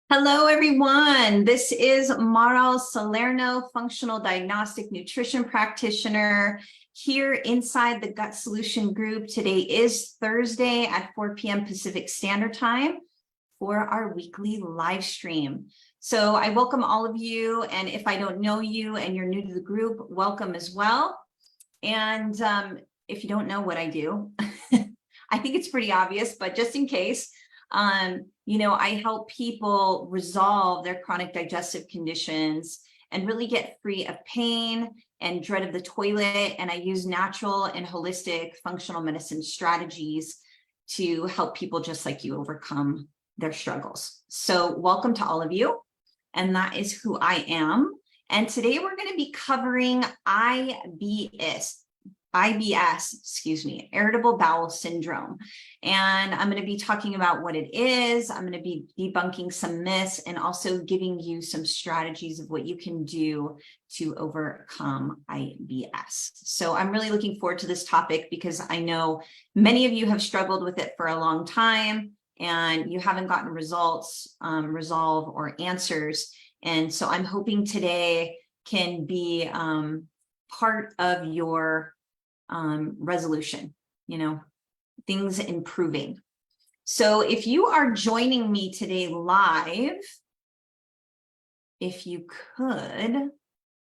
Hello, everyone. This is Maral Salerno, functional diagnostic nutrition practitioner here inside the Gut Solution Group. Today is Thursday at 4 p.m. Pacific Standard Time for our weekly live stream. So I welcome all of you. And if I don't know you and you're new to the group, welcome as well. And if you don't know what I do, I think it's pretty obvious, but just in case, I help people resolve their chronic digestive conditions and really get free of pain and dread of the toilet. And I use natural and holistic functional medicine strategies to help people just like you overcome their struggles. So welcome to all of you. And that is who I am. And today we're going to be covering IBS, irritable bowel syndrome. And I'm going to be talking about what it is. I'm going to be debunking some myths and also giving you some strategies of what you can do to overcome IBS. So I'm really looking forward to this topic because I know many of you have struggled with it for a long time and you haven't gotten results, resolve, or answers. And so I'm hoping today can be part of your resolution, things improving. So if you are joining me today live, if you could,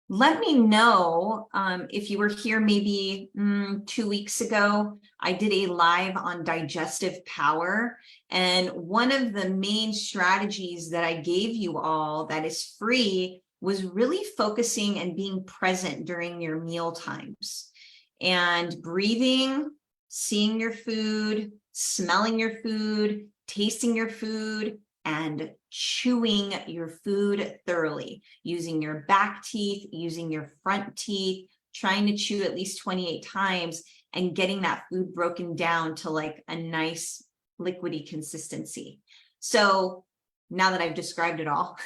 let me know if you were here maybe 2 weeks ago. I did a live on digestive power. And one of the main strategies that I gave you all that is free was really focusing and being present during your meal times. And breathing, seeing your food, smelling your food, tasting your food, and chewing your food thoroughly, using your back teeth, using your front teeth, trying to chew at least 28 times and getting that food broken down to like a nice liquidy consistency. So now that I've described it all,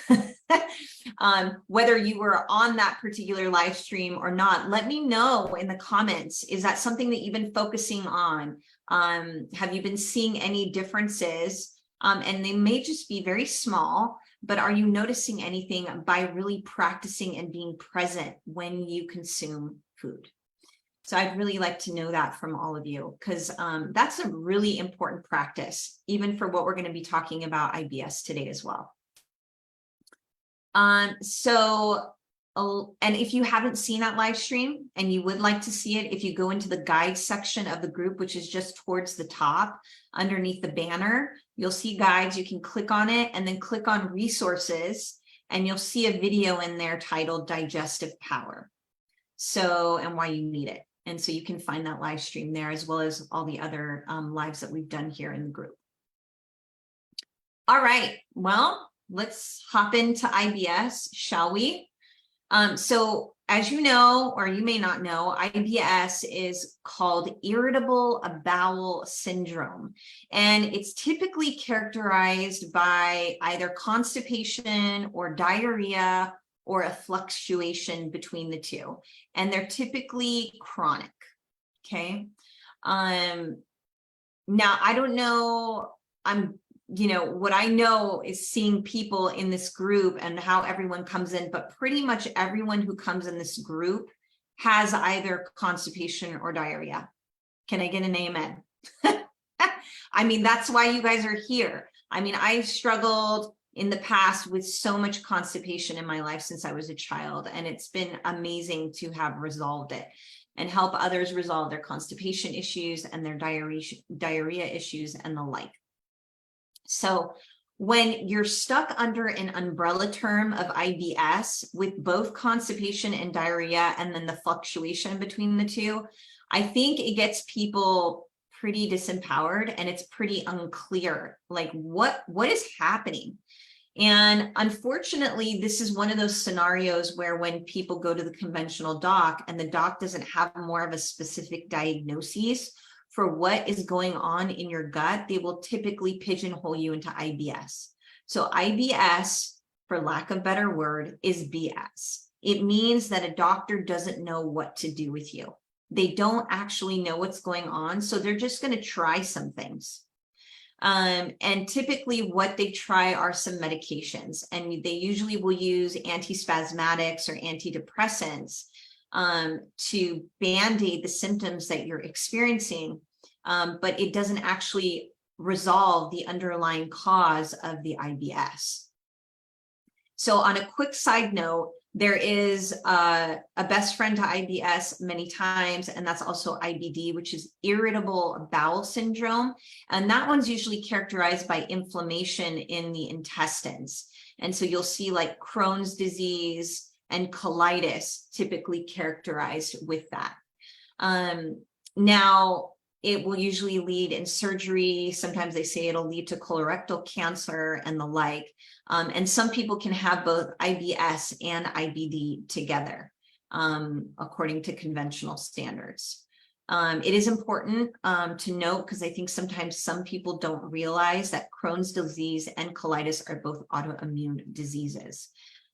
whether you were on that particular live stream or not, let me know in the comments. Is that something that you've been focusing on? Have you been seeing any differences? And they may just be very small, but are you noticing anything by really practicing and being present when you consume food? So I'd really like to know that from all of you, because that's a really important practice, even for what we're going to be talking about IBS today as well. And if you haven't seen that live stream and you would like to see it, if you go into the guide section of the group, which is just towards the top underneath the banner, you'll see guides. You can click on it and then click on resources, and you'll see a video in there titled Digestive Power. So, and why you need it. And so you can find that live stream there, as well as all the other lives that we've done here in the group. All right, well, let's hop into IBS, shall we? So as you know, or you may not know, IBS is called irritable bowel syndrome. And it's typically characterized by either constipation or diarrhea or a fluctuation between the two. And they're typically chronic, okay? Now, I don't know, what I know is seeing people in this group and how everyone comes in, but pretty much everyone who comes in this group has either constipation or diarrhea. Can I get an amen? I mean, that's why you guys are here. I mean, I've struggled in the past with so much constipation in my life since I was a child, and it's been amazing to have resolved it and help others resolve their constipation issues and their diarrhea issues and the like. So when you're stuck under an umbrella term of IBS with both constipation and diarrhea and then the fluctuation between the two, I think it gets people pretty disempowered and it's pretty unclear, like what is happening. And unfortunately, this is one of those scenarios where when people go to the conventional doc and the doc doesn't have more of a specific diagnosis for what is going on in your gut, they will typically pigeonhole you into IBS. So IBS, for lack of a better word, is BS. It means that a doctor doesn't know what to do with you. They don't actually know what's going on, so they're just going to try some things. And typically what they try are some medications, and they usually will use antispasmodics or antidepressants to band-aid the symptoms that you're experiencing, but it doesn't actually resolve the underlying cause of the IBS. So on a quick side note, there is a best friend to IBS many times, and that's also IBD, which is irritable bowel syndrome. And that one's usually characterized by inflammation in the intestines. And so you'll see like Crohn's disease and colitis typically characterized with that. Now, it will usually lead in surgery. Sometimes they say it'll lead to colorectal cancer and the like. And some people can have both IBS and IBD together, according to conventional standards. It is important to note, because I think sometimes some people don't realize that Crohn's disease and colitis are both autoimmune diseases.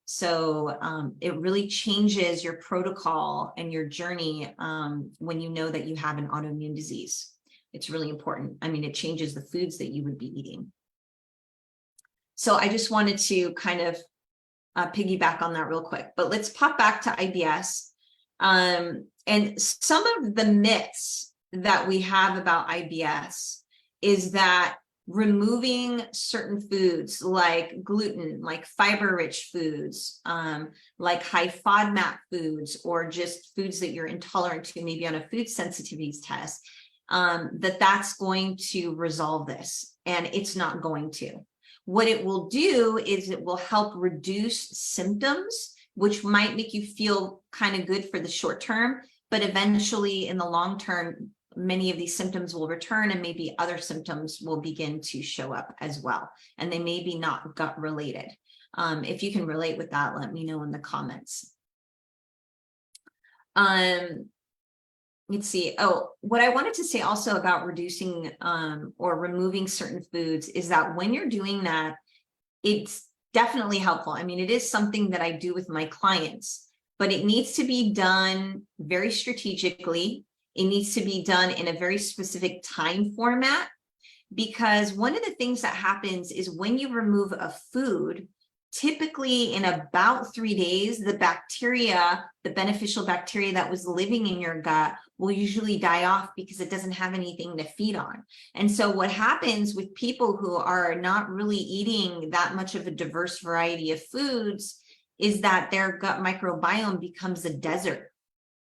So it really changes your protocol and your journey when you know that you have an autoimmune disease. It's really important. I mean, it changes the foods that you would be eating. So I just wanted to kind of piggyback on that real quick, but let's pop back to IBS. And some of the myths that we have about IBS is that removing certain foods like gluten, like fiber-rich foods, like high FODMAP foods, or just foods that you're intolerant to, maybe on a food sensitivities test, that's going to resolve this, and it's not going to. What it will do is it will help reduce symptoms, which might make you feel kind of good for the short term, but eventually in the long term, many of these symptoms will return, and maybe other symptoms will begin to show up as well. And they may be not gut related. If you can relate with that, let me know in the comments. Let's see. Oh, what I wanted to say also about reducing or removing certain foods is that when you're doing that, it's definitely helpful. I mean, it is something that I do with my clients, but it needs to be done very strategically. It needs to be done in a very specific time format, because one of the things that happens is when you remove a food, typically in about 3 days, the bacteria, the beneficial bacteria that was living in your gut will usually die off because it doesn't have anything to feed on. And so what happens with people who are not really eating that much of a diverse variety of foods is that their gut microbiome becomes a desert.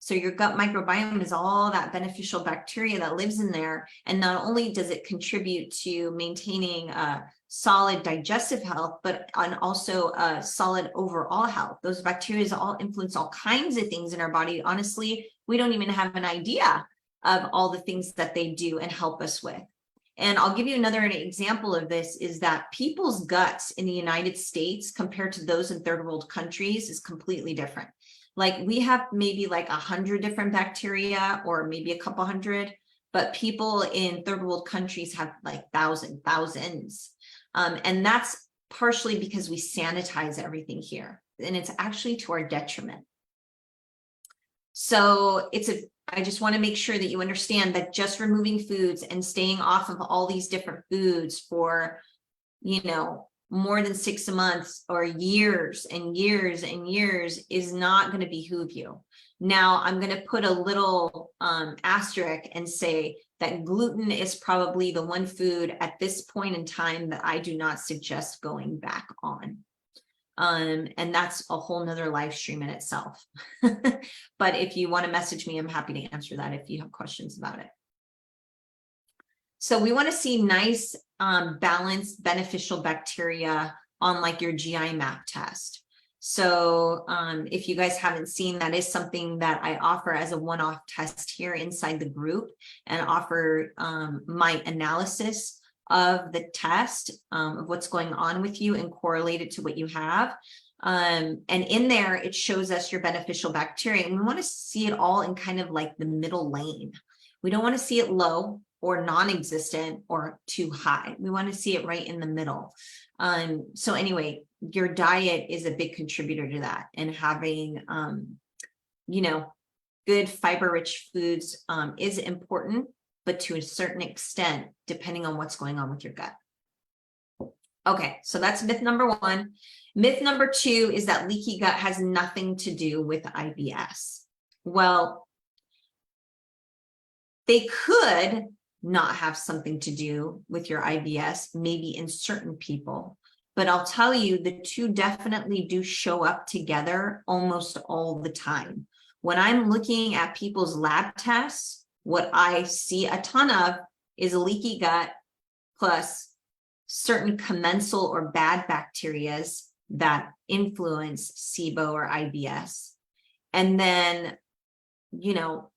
So your gut microbiome is all that beneficial bacteria that lives in there. And not only does it contribute to maintaining solid digestive health, but also solid overall health. Those bacteria all influence all kinds of things in our body. Honestly, we don't even have an idea of all the things that they do and help us with. And I'll give you another example of this is that people's guts in the United States compared to those in third world countries is completely different. Like we have maybe like 100 different bacteria or maybe a couple hundred, but people in third world countries have like thousands. And that's partially because we sanitize everything here, and it's actually to our detriment. So I just want to make sure that you understand that just removing foods and staying off of all these different foods for, more than 6 months or years and years and years is not going to behoove you. Now, I'm going to put a little asterisk and say that gluten is probably the one food at this point in time that I do not suggest going back on. And that's a whole nother live stream in itself. But if you want to message me, I'm happy to answer that if you have questions about it. So we want to see nice, balanced, beneficial bacteria on like your GI map test. So if you guys haven't seen, that is something that I offer as a one-off test here inside the group, and offer my analysis of the test of what's going on with you and correlate it to what you have. And in there, it shows us your beneficial bacteria. And we want to see it all in kind of like the middle lane. We don't want to see it low or non-existent or too high. We want to see it right in the middle. So anyway, your diet is a big contributor to that, and having, good fiber-rich foods is important, but to a certain extent, depending on what's going on with your gut. Okay, so that's myth number one. Myth number two is that leaky gut has nothing to do with IBS. Well, they could not have something to do with your IBS, maybe in certain people, but I'll tell you the two definitely do show up together almost all the time. When I'm looking at people's lab tests, what I see a ton of is a leaky gut plus certain commensal or bad bacteria that influence SIBO or IBS. And then, you know,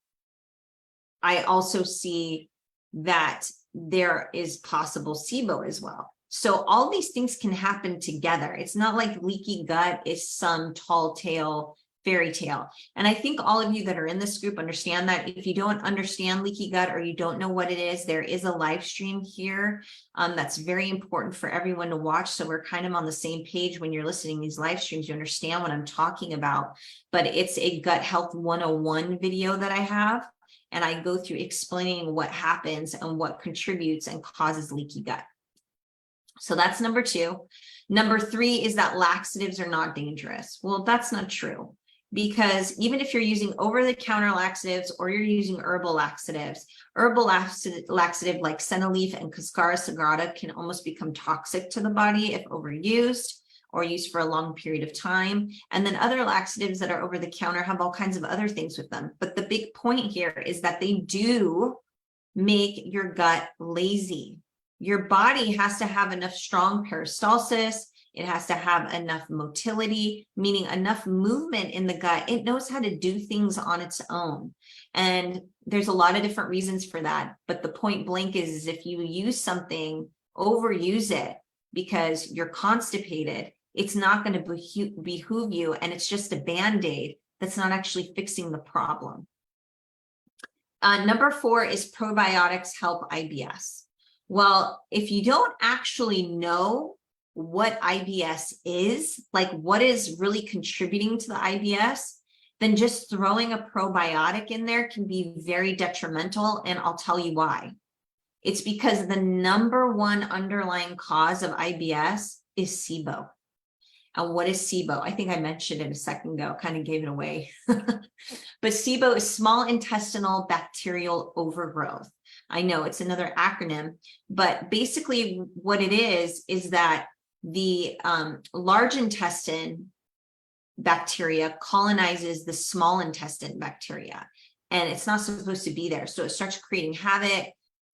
I also see that there is possible SIBO as well. So all these things can happen together. It's not like leaky gut is some tall tale, fairy tale. And I think all of you that are in this group understand that. If you don't understand leaky gut or you don't know what it is, there is a live stream here that's very important for everyone to watch. So we're kind of on the same page when you're listening to these live streams, you understand what I'm talking about. But it's a Gut Health 101 video that I have. And I go through explaining what happens and what contributes and causes leaky gut. So that's number two. Number three is that laxatives are not dangerous. Well, that's not true, because even if you're using over-the-counter laxatives or you're using herbal laxative like senna leaf and Cascara sagrada can almost become toxic to the body if overused or used for a long period of time. And then other laxatives that are over the counter have all kinds of other things with them. But the big point here is that they do make your gut lazy. Your body has to have enough strong peristalsis. It has to have enough motility, meaning enough movement in the gut. It knows how to do things on its own. And there's a lot of different reasons for that. But the point blank is if you use something, overuse it because you're constipated, it's not going to behoove you. And it's just a Band-Aid that's not actually fixing the problem. Number four is probiotics help IBS. Well, if you don't actually know what IBS is, like what is really contributing to the IBS, then just throwing a probiotic in there can be very detrimental. And I'll tell you why. It's because the number one underlying cause of IBS is SIBO. And what is SIBO? I think I mentioned it a second ago, kind of gave it away. But SIBO is small intestinal bacterial overgrowth. I know it's another acronym, but basically what it is that the large intestine bacteria colonizes the small intestine bacteria, and it's not supposed to be there. So it starts creating havoc.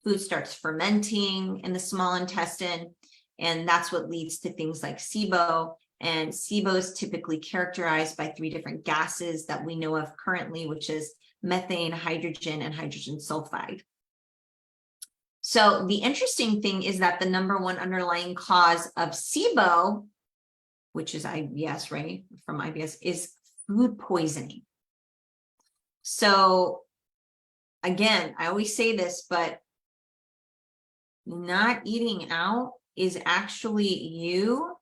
Food starts fermenting in the small intestine, and that's what leads to things like SIBO. And SIBO is typically characterized by three different gases that we know of currently, which is methane, hydrogen, and hydrogen sulfide. So the interesting thing is that the number one underlying cause of SIBO, which is IBS, right, from IBS, is food poisoning. So again, I always say this, but not eating out is actually you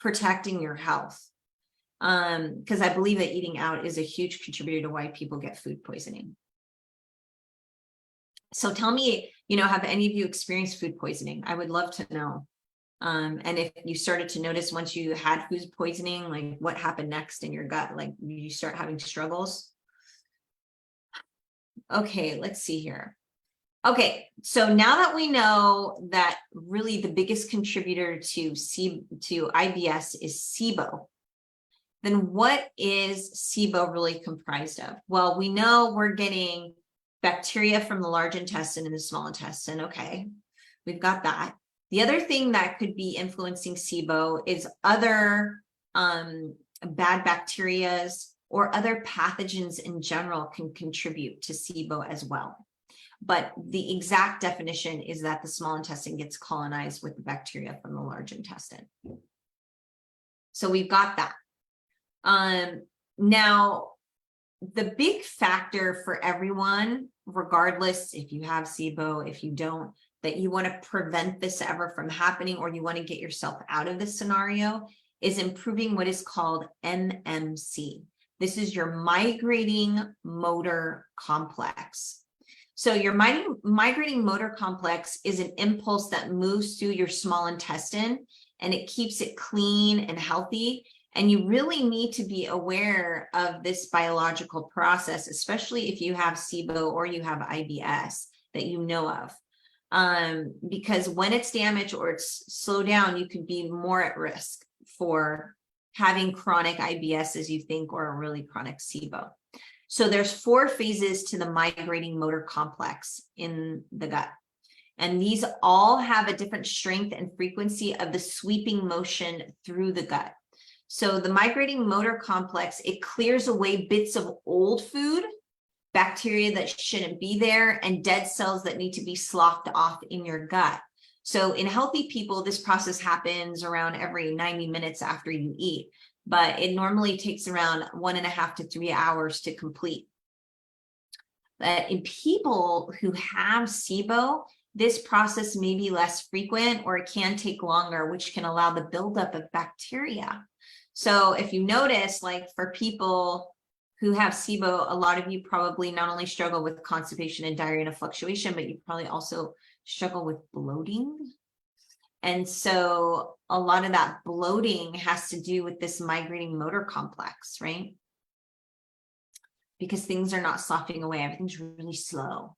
protecting your health. Because I believe that eating out is a huge contributor to why people get food poisoning. So tell me, have any of you experienced food poisoning? I would love to know. And if you started to notice once you had food poisoning, like what happened next in your gut? Like you start having struggles? Okay, let's see here. Okay, so now that we know that really the biggest contributor to IBS is SIBO, then what is SIBO really comprised of? Well, we know we're getting bacteria from the large intestine and the small intestine. Okay, we've got that. The other thing that could be influencing SIBO is other bad bacteria or other pathogens in general can contribute to SIBO as well. But the exact definition is that the small intestine gets colonized with the bacteria from the large intestine. So we've got that. Now, the big factor for everyone, regardless if you have SIBO, if you don't, that you want to prevent this ever from happening or you want to get yourself out of this scenario, is improving what is called MMC. This is your migrating motor complex. So your migrating motor complex is an impulse that moves through your small intestine and it keeps it clean and healthy. And you really need to be aware of this biological process, especially if you have SIBO or you have IBS that you know of. Because when it's damaged or it's slowed down, you could be more at risk for having chronic IBS as you think, or a really chronic SIBO. So there's 4 phases to the migrating motor complex in the gut. And these all have a different strength and frequency of the sweeping motion through the gut. So the migrating motor complex, it clears away bits of old food, bacteria that shouldn't be there, and dead cells that need to be sloughed off in your gut. So in healthy people, this process happens around every 90 minutes after you eat, but it normally takes around 1.5 to 3 hours to complete. But in people who have SIBO, this process may be less frequent, or it can take longer, which can allow the buildup of bacteria. So if you notice, like for people who have SIBO, a lot of you probably not only struggle with constipation and diarrhea and fluctuation, but you probably also struggle with bloating. And so a lot of that bloating has to do with this migrating motor complex, right? Because things are not sloughing away, everything's really slow.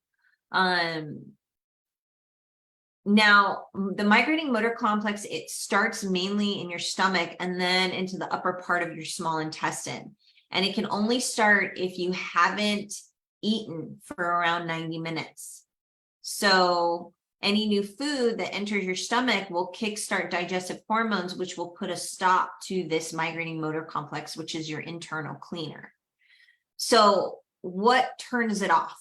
Now, the migrating motor complex, it starts mainly in your stomach and then into the upper part of your small intestine. And it can only start if you haven't eaten for around 90 minutes. So any new food that enters your stomach will kickstart digestive hormones, which will put a stop to this migrating motor complex, which is your internal cleaner. So what turns it off?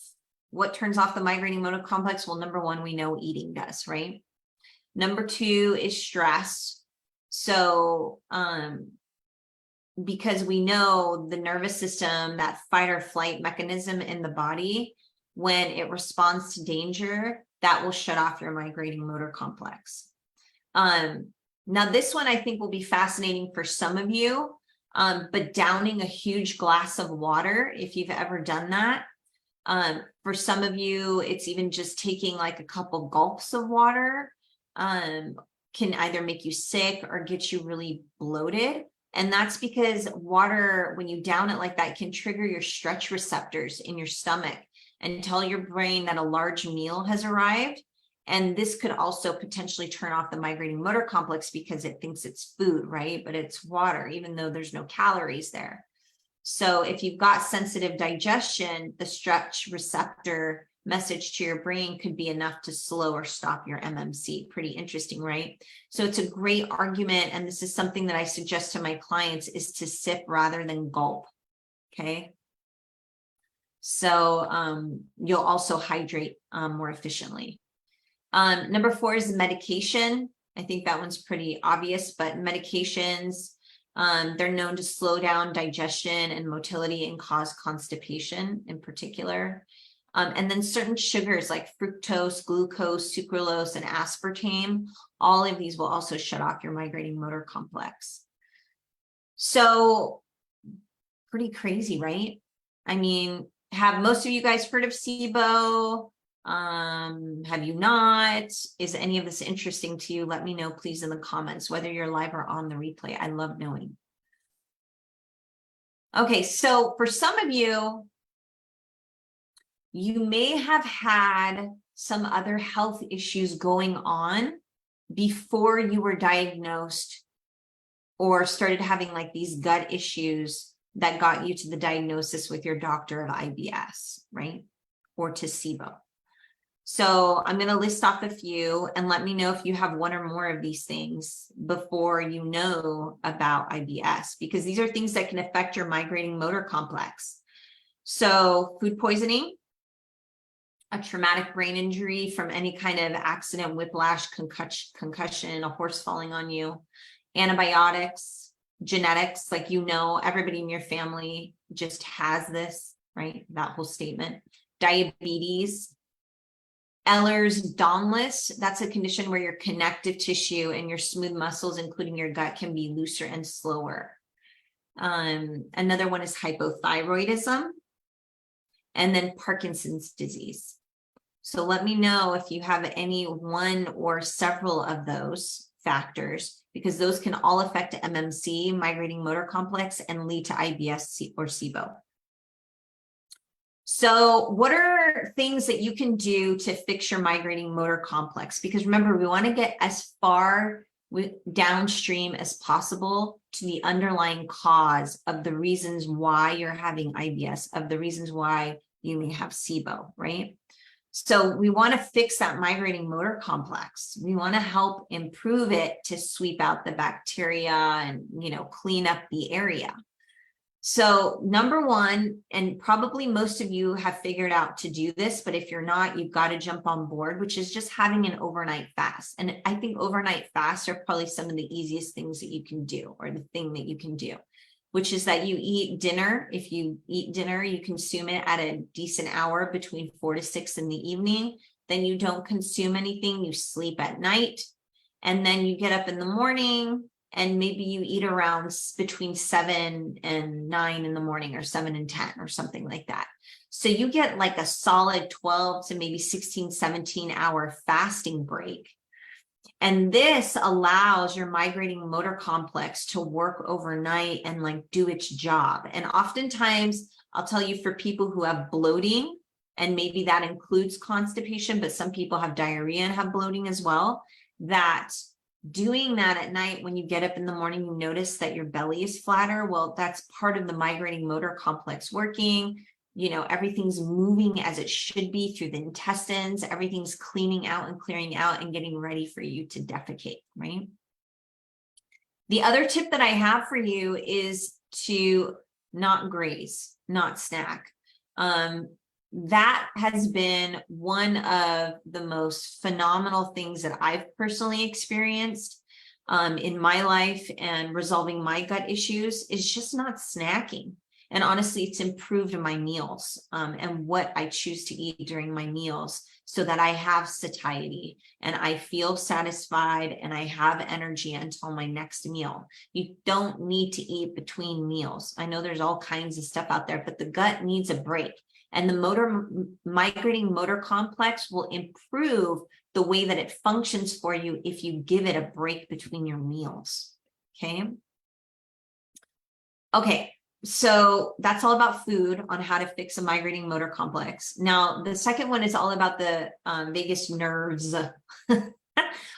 What turns off the migrating motor complex? Well, number 1, we know eating does, right? Number 2 is stress. So, because we know the nervous system, that fight or flight mechanism in the body, when it responds to danger, that will shut off your migrating motor complex. Now this one I think will be fascinating for some of you, but downing a huge glass of water, if you've ever done that, for some of you, it's even just taking like a couple gulps of water, can either make you sick or get you really bloated. And that's because water, when you down it like that, can trigger your stretch receptors in your stomach and tell your brain that a large meal has arrived. And this could also potentially turn off the migrating motor complex because it thinks it's food, right? But it's water, even though there's no calories there. So if you've got sensitive digestion, the stretch receptor message to your brain could be enough to slow or stop your MMC. Pretty interesting, right? So it's a great argument. And this is something that I suggest to my clients, is to sip rather than gulp. Okay. So you'll also hydrate more efficiently. Number 4 is medication. I think that one's pretty obvious, but medications, they're known to slow down digestion and motility and cause constipation in particular. And then certain sugars like fructose, glucose, sucralose, and aspartame, all of these will also shut off your migrating motor complex. So pretty crazy, right? I mean, have most of you guys heard of SIBO? Have you not? Is any of this interesting to you? Let me know, please, in the comments, whether you're live or on the replay. I love knowing. Okay, so for some of you, you may have had some other health issues going on before you were diagnosed or started having like these gut issues that got you to the diagnosis with your doctor of IBS, right? Or to SIBO. So I'm going to list off a few and let me know if you have one or more of these things before you know about IBS, because these are things that can affect your migrating motor complex. So food poisoning, a traumatic brain injury from any kind of accident, whiplash, concussion, a horse falling on you, antibiotics, genetics, like, you know, everybody in your family just has this, right? That whole statement. Diabetes, Ehlers-Danlos, that's a condition where your connective tissue and your smooth muscles, including your gut, can be looser and slower. Another one is hypothyroidism, and then Parkinson's disease. So let me know if you have any one or several of those factors, because those can all affect MMC, migrating motor complex, and lead to IBS or SIBO. So what are things that you can do to fix your migrating motor complex? Because remember, we want to get as far downstream as possible to the underlying cause of the reasons why you're having IBS, of the reasons why you may have SIBO, right? So we want to fix that migrating motor complex. We want to help improve it to sweep out the bacteria and, clean up the area. So number one, and probably most of you have figured out to do this, but if you're not, you've got to jump on board, which is just having an overnight fast. And I think overnight fasts are probably some of the easiest things that you can do, or the thing that you can do, which is that you eat dinner. If you eat dinner, you consume it at a decent hour between 4 to 6 in the evening. Then you don't consume anything, you sleep at night, and then you get up in the morning, and maybe you eat around between 7 and 9 in the morning, or 7 and 10, or something like that. So you get like a solid 12 to maybe 16, 17-hour fasting break. And this allows your migrating motor complex to work overnight and like do its job. And oftentimes, I'll tell you, for people who have bloating, and maybe that includes constipation, but some people have diarrhea and have bloating as well, that doing that at night, when you get up in the morning, you notice that your belly is flatter. Well, that's part of the migrating motor complex working. Everything's moving as it should be through the intestines. Everything's cleaning out and clearing out and getting ready for you to defecate, right? The other tip that I have for you is to not graze, not snack. That has been one of the most phenomenal things that I've personally experienced in my life and resolving my gut issues, is just not snacking. And honestly, it's improved my meals and what I choose to eat during my meals, so that I have satiety and I feel satisfied and I have energy until my next meal. You don't need to eat between meals. I know there's all kinds of stuff out there, but the gut needs a break. And the migrating motor complex will improve the way that it functions for you if you give it a break between your meals. Okay, so that's all about food, on how to fix a migrating motor complex. Now, the second one is all about the vagus nerves. I'm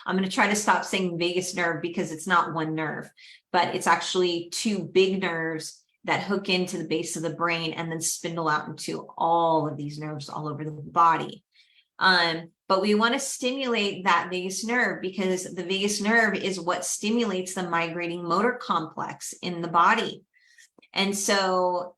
going to try to stop saying vagus nerve, because it's not one nerve, but it's actually two big nerves that hook into the base of the brain and then spindle out into all of these nerves all over the body. But we want to stimulate that vagus nerve, because the vagus nerve is what stimulates the migrating motor complex in the body. And so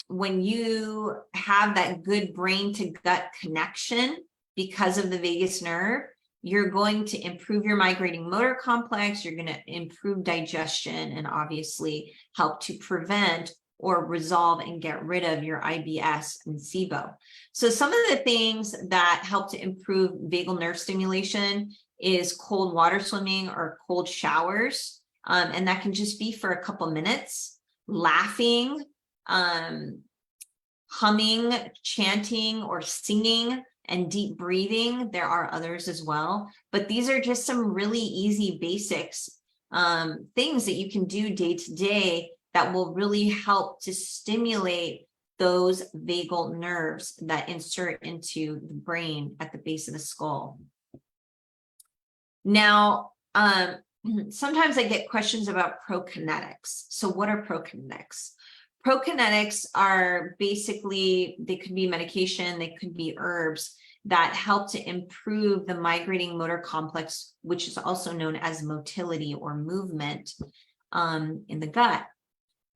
when you have that good brain to gut connection because of the vagus nerve, you're going to improve your migrating motor complex, you're going to improve digestion, and obviously help to prevent or resolve and get rid of your IBS and SIBO. So some of the things that help to improve vagal nerve stimulation is cold water swimming or cold showers. And that can just be for a couple minutes. Laughing, humming, chanting, or singing, and deep breathing. There are others as well, but these are just some really easy basics, things that you can do day to day that will really help to stimulate those vagal nerves that insert into the brain at the base of the skull. Now, sometimes I get questions about prokinetics. So what are prokinetics? Prokinetics are basically, they could be medication, they could be herbs that help to improve the migrating motor complex, which is also known as motility or movement in the gut.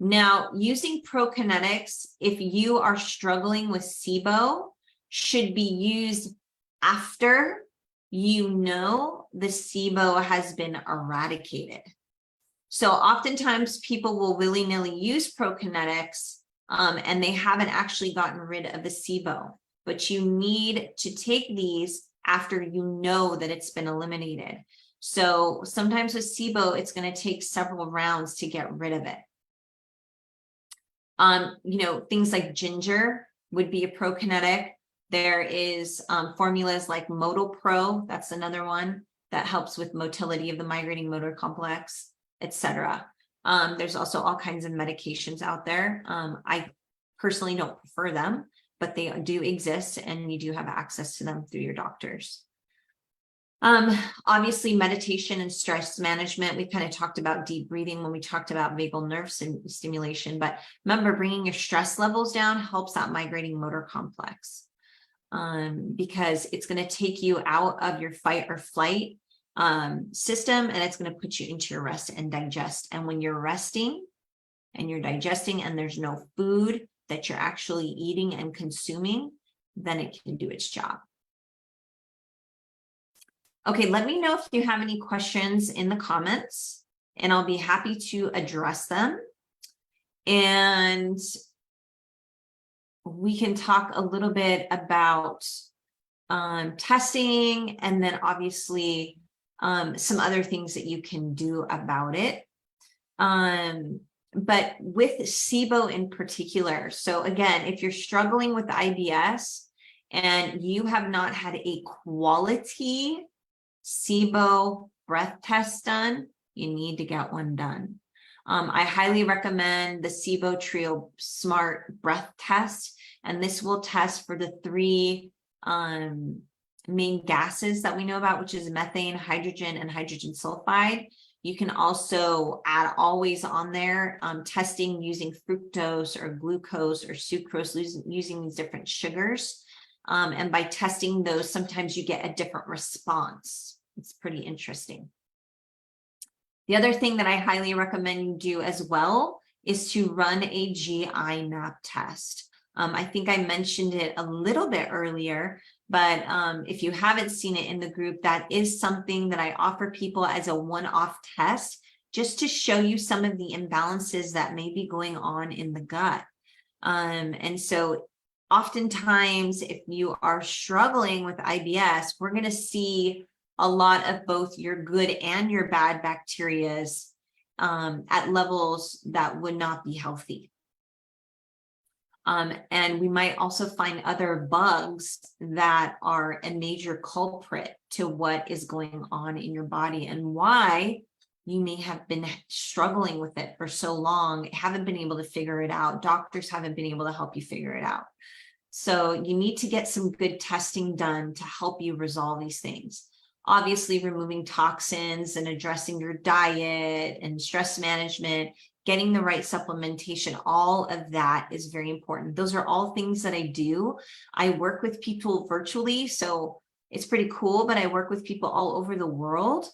Now, using prokinetics, if you are struggling with SIBO, should be used after the SIBO has been eradicated. So oftentimes people will willy-nilly use prokinetics and they haven't actually gotten rid of the SIBO, but you need to take these after you know that it's been eliminated. So sometimes with SIBO, it's going to take several rounds to get rid of it. Things like ginger would be a prokinetic. There is formulas like Moto Pro. That's another one that helps with motility of the migrating motor complex, etc. There's also all kinds of medications out there. I personally don't prefer them, but they do exist and you do have access to them through your doctors. Obviously meditation and stress management. We kind of talked about deep breathing when we talked about vagal nerve stimulation, but remember, bringing your stress levels down helps that migrating motor complex, because it's going to take you out of your fight or flight system, and it's going to put you into your rest and digest. And when you're resting and you're digesting and there's no food that you're actually eating and consuming, then it can do its job. Okay, let me know if you have any questions in the comments, and I'll be happy to address them. And we can talk a little bit about testing, and then obviously some other things that you can do about it. But with SIBO in particular, so again, if you're struggling with IBS and you have not had a quality SIBO breath test done, you need to get one done. I highly recommend the SIBO Trio Smart Breath Test, and this will test for the 3 main gases that we know about, which is methane, hydrogen, and hydrogen sulfide. You can also add always on there testing using fructose or glucose or sucrose, using these different sugars. And by testing those, sometimes you get a different response. It's pretty interesting. The other thing that I highly recommend you do as well is to run a GI map test. I think I mentioned it a little bit earlier, but if you haven't seen it in the group, that is something that I offer people as a one-off test, just to show you some of the imbalances that may be going on in the gut. And so oftentimes, if you are struggling with IBS, we're going to see a lot of both your good and your bad bacterias at levels that would not be healthy. And we might also find other bugs that are a major culprit to what is going on in your body, and why you may have been struggling with it for so long, haven't been able to figure it out. Doctors haven't been able to help you figure it out. So you need to get some good testing done to help you resolve these things. Obviously, removing toxins and addressing your diet and stress management, getting the right supplementation, all of that is very important. Those are all things that I do. I work with people virtually, so it's pretty cool, but I work with people all over the world.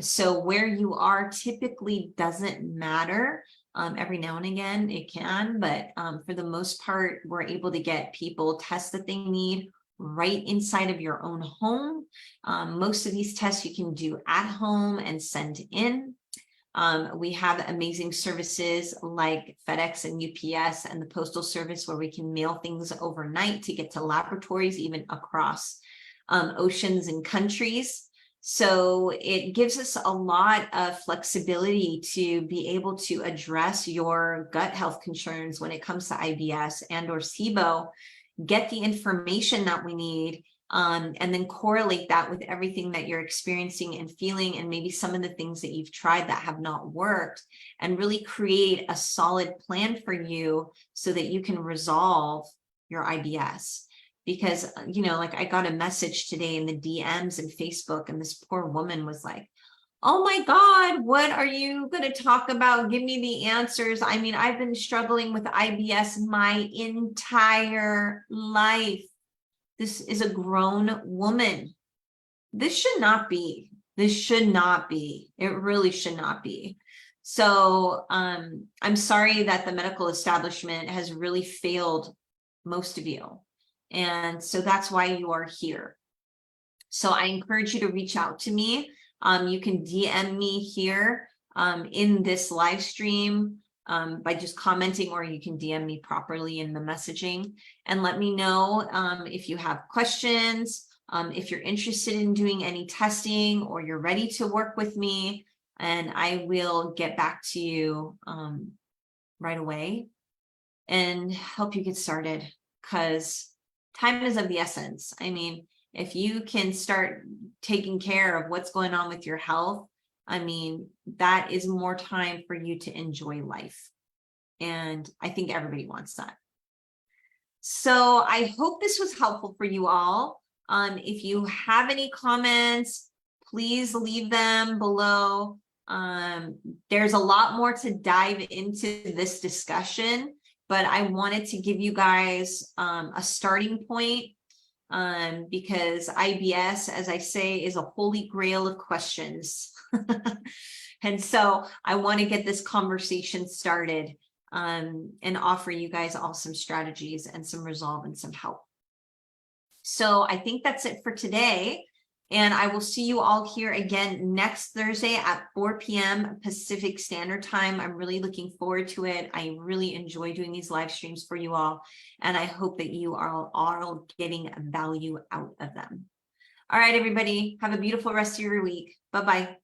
So where you are typically doesn't matter. Every now and again it can, but for the most part, we're able to get people tests that they need right inside of your own home. Most of these tests you can do at home and send in. We have amazing services like FedEx and UPS and the Postal Service, where we can mail things overnight to get to laboratories even across oceans and countries. So it gives us a lot of flexibility to be able to address your gut health concerns when it comes to IBS and or SIBO, get the information that we need, and then correlate that with everything that you're experiencing and feeling, and maybe some of the things that you've tried that have not worked, and really create a solid plan for you so that you can resolve your IBS. Because, you know, like I got a message today in the DMs and Facebook, and this poor woman was like, oh my God, what are you going to talk about? Give me the answers. I mean, I've been struggling with IBS my entire life. This is a grown woman. This should not be. This should not be. It really should not be. So I'm sorry that the medical establishment has really failed most of you. And so that's why you are here. So I encourage you to reach out to me. You can DM me here in this live stream by just commenting, or you can DM me properly in the messaging and let me know if you have questions, if you're interested in doing any testing, or you're ready to work with me, and I will get back to you right away and help you get started, because time is of the essence. I mean, if you can start taking care of what's going on with your health, I mean, that is more time for you to enjoy life. And I think everybody wants that. So I hope this was helpful for you all. If you have any comments, please leave them below. There's a lot more to dive into this discussion, but I wanted to give you guys a starting point because IBS, as I say, is a holy grail of questions. And so I want to get this conversation started and offer you guys all some strategies and some resolve and some help. So I think that's it for today. And I will see you all here again next Thursday at 4 p.m. Pacific Standard Time. I'm really looking forward to it. I really enjoy doing these live streams for you all. And I hope that you are all getting value out of them. All right, everybody, have a beautiful rest of your week. Bye-bye.